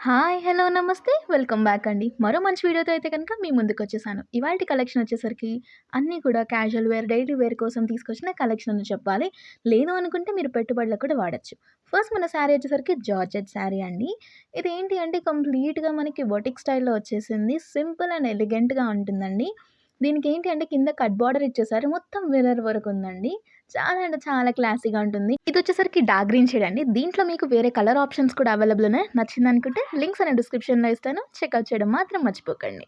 Hi! Hello! నమస్తే. Welcome back అండి. మరో మంచి వీడియోతో అయితే గనుక మీ ముందుకొచ్చేసాను. ఇవాల్టి కలెక్షన్ వచ్చేసరికి అన్నీ కూడా క్యాజువల్ వేర్, డైలీ వేర్ కోసం తీసుకొచ్చిన కలెక్షన్ అని చెప్పాలి. లేదు అనుకుంటే మీరు పెట్టుబడులకు కూడా వాడొచ్చు. ఫస్ట్ మన శారీ వచ్చేసరికి జార్జెట్ శారీ అండి. ఇదేంటి అంటే కంప్లీట్‌గా మనకి బొటిక్ స్టైల్‌లో వచ్చేసింది. సింపుల్ అండ్ ఎలిగెంట్‌గా ఉంటుందండి. దీనికేంటి అంటే కింద కట్ బోర్డర్ ఇచ్చేసారు. మొత్తం మిర్రర్ వర్క్ ఉందండి. చాలా అంటే చాలా క్లాసీగా ఉంటుంది. ఇదొచ్చేసరికి డార్క్ గ్రీన్ షేడ్ అండి. దీంట్లో మీకు వేరే కలర్ ఆప్షన్స్ కూడా అవైలబుల్ ఉన్నాయి. నచ్చిందనుకుంటే లింక్స్ అనేవి డిస్క్రిప్షన్‌లో ఇస్తాను. చెక్‌ఔట్ చేయడం మాత్రం మర్చిపోకండి.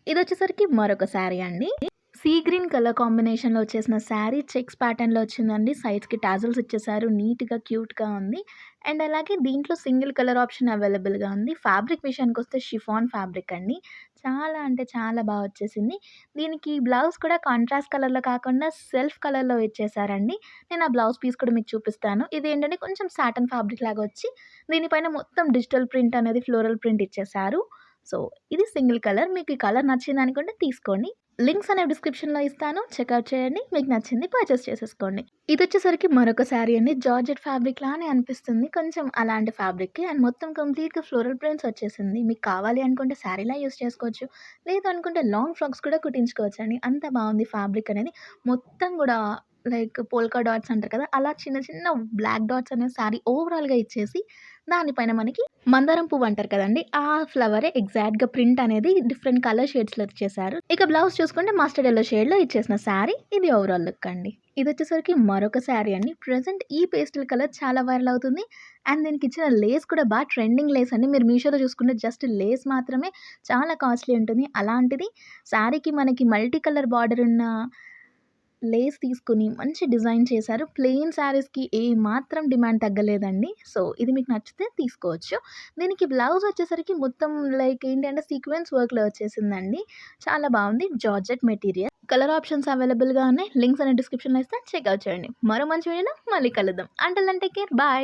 ఇదొచ్చేసరికి మరొక శారీ అండి. సీ గ్రీన్ కలర్ కాంబినేషన్‌లో వచ్చేసిన శారీ చెక్స్ ప్యాటర్న్‌లో వచ్చిందండి. సైడ్స్‌కి టాజిల్స్ ఇచ్చేసారు. నీట్‌గా, క్యూట్‌గా ఉంది. అండ్ అలాగే దీంట్లో సింగిల్ కలర్ ఆప్షన్ అవైలబుల్‌గా ఉంది. ఫ్యాబ్రిక్ విషయానికొస్తే షిఫాన్ ఫ్యాబ్రిక్ అండి. చాలా అంటే చాలా వచ్చేసింది. దీనికి బ్లౌజ్ కూడా కాంట్రాస్ట్ కలర్‌లో కాకుండా సెల్ఫ్ కలర్‌లో ఇచ్చేసారండి. నేను ఆ బ్లౌజ్ పీస్ కూడా మీకు చూపిస్తాను. ఇదేంటంటే కొంచెం సాటిన్ ఫ్యాబ్రిక్ లాగా వచ్చి దీనిపైన మొత్తం డిజిటల్ ప్రింట్ అనేది ఫ్లోరల్ ప్రింట్ ఇచ్చేసారు. సో, ఇది సింగిల్ కలర్. మీకు ఈ కలర్ నచ్చిందనుకుంటే తీసుకోండి. లింక్స్ అనేవి డిస్క్రిప్షన్‌లో ఇస్తాను. చెక్‌ఔట్ చేయండి. మీకు నచ్చింది పర్చేస్ చేసేసుకోండి. ఇదొచ్చేసరికి మరొక శారీ అండి. జార్జెట్ ఫ్యాబ్రిక్ లానే అనిపిస్తుంది. కొంచెం అలాంటి ఫ్యాబ్రికే అండ్ మొత్తం కంప్లీట్‌గా ఫ్లోరల్ ప్రింట్స్ వచ్చేసింది. మీకు కావాలి అనుకుంటే శారీలా యూజ్ చేసుకోవచ్చు. లేదు అనుకుంటే లాంగ్ ఫ్రాక్స్ కూడా కుట్టించుకోవచ్చండి. అంత బావుంది ఫ్యాబ్రిక్ అనేది. మొత్తం గూడా లైక్ పోల్కా డాట్స్ అంటారు కదా! అలా చిన్న చిన్న బ్లాక్ డాట్స్ అనేవి శారీ ఓవరాల్‌గా ఇచ్చేసి దానిపైన మనకి మందారం పువ్వు అంటారు కదండీ! ఆ ఫ్లవరే ఎగ్జాక్ట్‌గా ప్రింట్ అనేది డిఫరెంట్ కలర్ షేడ్స్‌లో ఇచ్చేసారు. ఇక బ్లౌజ్ చూసుకుంటే మస్టర్డ్ యెల్లో షేడ్‌లో ఇచ్చేసిన శారీ. ఇది ఓవరాల్ లుక్ అండి. ఇదొచ్చేసరికి మరొక శారీ అండి. ప్రెజెంట్ ఈ పేస్టల్ కలర్ చాలా వైరల్ అవుతుంది. అండ్ దీనికిచ్చిన లేస్ కూడా ట్రెండింగ్ లేస్ అండి. మీరు మీషోలో చూసుకుంటే జస్ట్ లేస్ మాత్రమే చాలా కాస్ట్‌లీ ఉంటుంది. అలాంటిది శారీకి మనకి మల్టీ కలర్ బార్డర్ ఉన్న లేస్ తీసుకొని మంచి డిజైన్ చేశారు. ప్లెయిన్ శారీస్‌కి ఏమాత్రం డిమాండ్ తగ్గలేదండి. సో, ఇది మీకు నచ్చితే తీసుకోవచ్చు. దీనికి బ్లౌజ్ వచ్చేసరికి మొత్తం లైక్ ఏంటంటే సీక్వెన్స్ వర్క్‌లో వచ్చేసిందండి. చాలా బావుంది. Georgette material. కలర్ ఆప్షన్స్ అవైలబుల్‌గా ఉన్నాయి. లింక్స్ అనేవి డిస్క్రిప్షన్‌లో ఇస్తాను. చెక్‌ఔట్ చేయండి. మరో మంచి వీడియోలో మళ్ళీ కలుద్దాం. Until then take care. Bye.